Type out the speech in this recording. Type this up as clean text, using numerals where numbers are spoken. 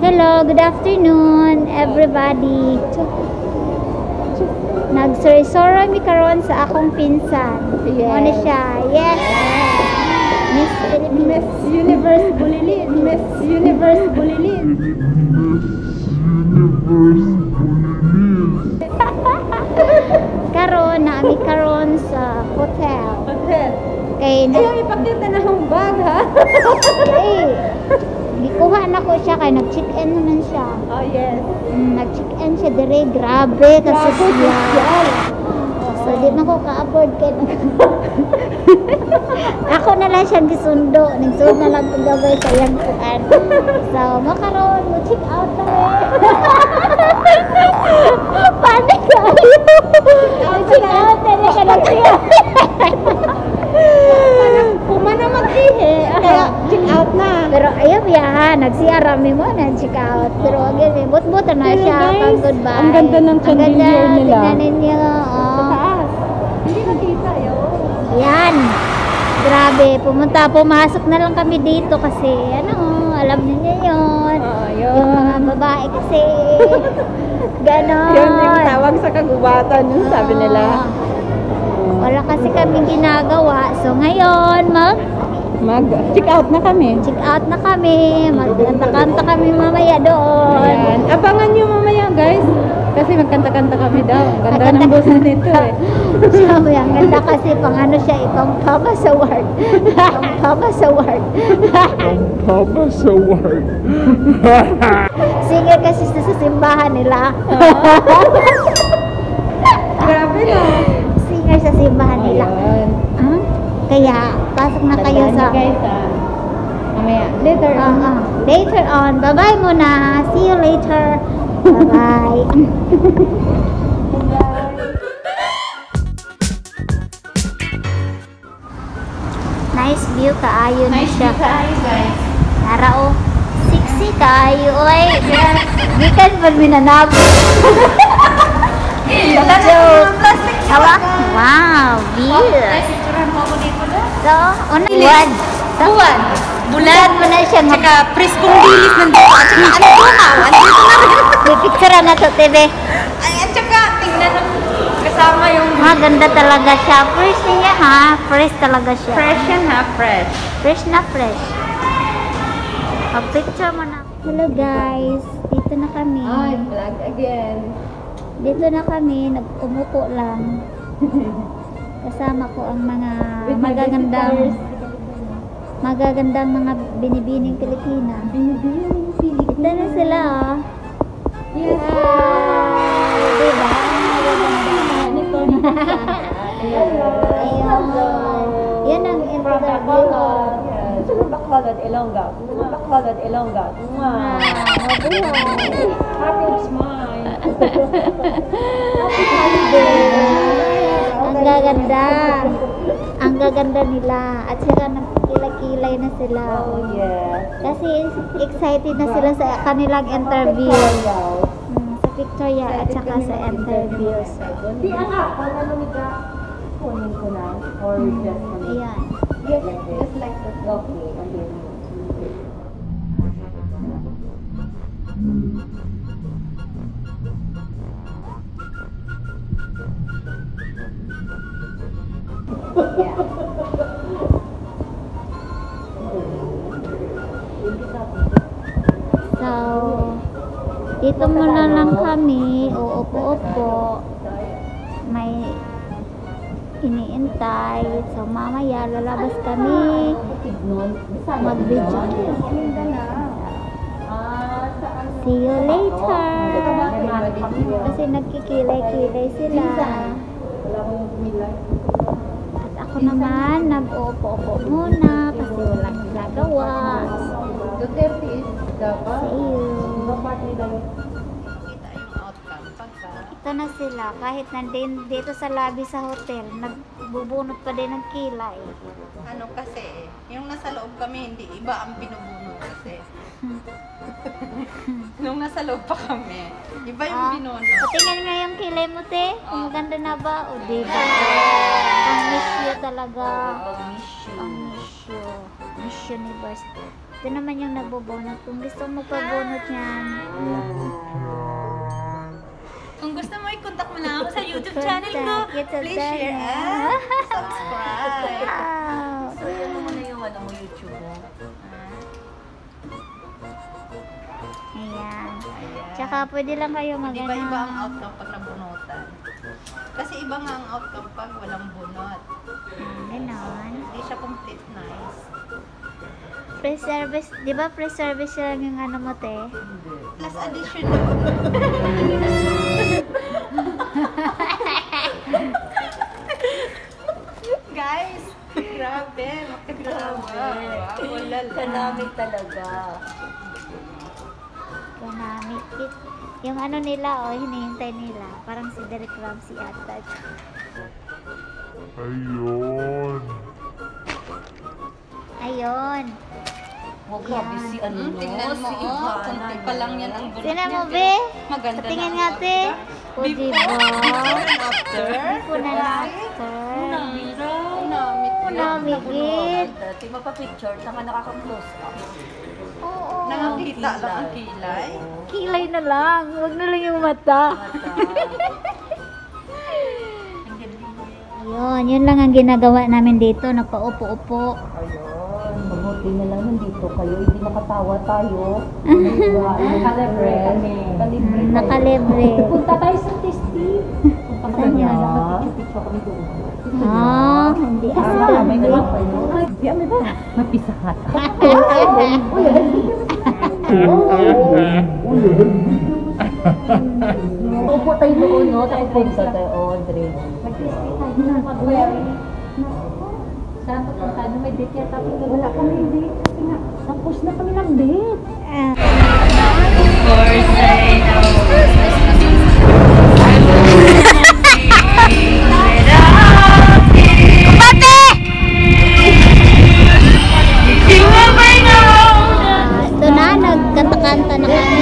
Hello, good afternoon, everybody. Nagsoy-soroy mi karon sa akong pinsan. Yes. Ano siya? Yes. Miss Philippines. Miss Universe Bulilin. Miss Universe Bulilin. Karon na ami karon sa hotel. Hotel. Kay Ayaw ipakita na akong bag, ha? gikuha na ko siya kay nag-check-in naman siya. Oh, yes. Nag-check-in siya dire, grabe kasi siya. So di man ko ka-afford kay ako na lang siya gisundo, nagsundo na lang kung gabay sa yang kuan. So makaroon mo check out na panik kayo. Check out na rin ka lang siya. Pumana magdihe. Kaya check out na. Pero ayaw biyahan, nagsiarami mo na check out. Pero again, but na siya, pang goodbye. Ang ganda ng chandelier nila. Tingnan ninyo, Sa taas. Hindi nakita yun. Yan. Grabe, pumasok na lang kami dito kasi alam niyo yun. Yun. Yung mga babae kasi ganon. Yun yung tawag sa kagubatan, yung sabi nila. Wala kasi kami ginagawa. So ngayon, Mag-check out na kami. check out na kami. Magkanta-kanta kami mamaya doon. Ayan. Abangan nyo mamaya, guys. Kasi magkanta-kanta kami daw. Ang ganda ng boses nito eh. Sabi, ang ganda kasi pang ano siya, pang Papa sa ward. Pang Papa sa ward. Papa sa word. Singer kasi sa simbahan nila. Grabe na. Singer sa simbahan nila. Ayan. Kaya, pasok na kayo Tandaan sa... nyo, guys, mamaya. Later on. Later on. Bye-bye muna. See you later. Bye-bye. Nice view kaayo na siya. guys. Narao. Sexy kaayo. Oy, gikan pag minanabo. Joke. Hawa? Wow, view. So, buwan. Buwan. Bulan mo na siya. Tsaka preskong bilis nandito. At tsaka ano na? Andito na rin. May picture na to, TV. Ay, at tsaka tingnan mo. Kasama yung Maganda talaga siya. Fresh niya ha. Fresh talaga siya. fresh yan ha. Fresh. Fresh na fresh. Pag-picture mo na. Hello guys. Dito na kami. Ay, vlog again. Dito na kami. Nag-umupo lang. Kasama ko ang mga With my magagandang visitors. magagandang mga binibining Pilipina. Binibining Pilipino. Ito na sila oh. Yes. Hi! Diba? Ayun. Yan ang interview. Bacolod, Ilongga. Bacolod, Ilongga. Mabuhay! Happy smile. Ang gaganda. Ang gaganda nila. At saka nagkilay-kilay na sila. Oh, yeah. Kasi excited na sila sa kanilang interview. Sa Victoria at saka sa interviews. Di aka, kung ano nito, kunin ko na. Or just Ayan. Yes, just like that. Okay, okay. So, dito muna lang kami. Uupo-upo. May iniintay. So, mamaya lalabas kami. Mag-video. See you later. Kasi nagkikilay-kilay sila. At ako naman, nag-uupo-upo muna kasi walang ginagawa. Duterte is dapat. See you. Kita yung outcome. Ito na sila. Kahit dito sa lobby sa hotel, nagbubunot pa din ng kilay. Ano kasi, yung nasa loob kami, hindi iba ang binubunot kasi. Nung nasa loob pa kami, iba yung binunot. Patingin nga yung kilay mo, te. Kung maganda na ba? O, diba? Ang miss you talaga. Miss you. Ang miss you. Miss Universe. Ito naman yung nagbubunot. Kung gusto mo magpabunot yan. Kung gusto mo, i-contact mo na ako sa YouTube channel ko. Please share and subscribe. Wow. So, yun mo muna yung ano mo YouTube mo. Ayan. Tsaka pwede lang kayo Di ba iba ang mag-ano. outcome pag nabunutan? Kasi iba nga ang outcome pag walang bunot. Ganon. Hindi siya complete nice. Free service. Di ba free service lang yung ano mo, te? Plus additional. Guys, grabe. Wala kanami talaga. Ganamit. Yung ano nila, oh, hinihintay nila. Parang si Derek Ramsey ata. Ayun. Ayun. Huwag grabe si ano no? Tingnan mo, Si oh. Ivana. Kunti pa lang yan ang bunot Sino mo, niya, be? Maganda Patingin na nga, ang te. outcome. O, diba? Before and after. Before and after. Namigit. Dati mapapicture, tanga nakaka-close up. Oo. Nakakita lang ang kilay. Kilay na lang. Huwag na lang yung mata. Yun, yun lang ang ginagawa namin dito. Nagpaupo-upo. Ayun, mabuti na lang nandito kayo. Hindi nakatawa tayo. Nakalibre kami. Nakalibre. Punta tayo sa Tasty. Saan yan? Nakapicture kami doon. Ah, hindi asal. May dalawa kayo. Di, may ba? May pisa hat. Upo tayo doon, no? Tayo punta tayo, Audrey. Saan pupunta? Ano may date yata? Wala kami date. Kasi nga, tapos na kami ng date. Ito na, nagkanta-kanta na kami.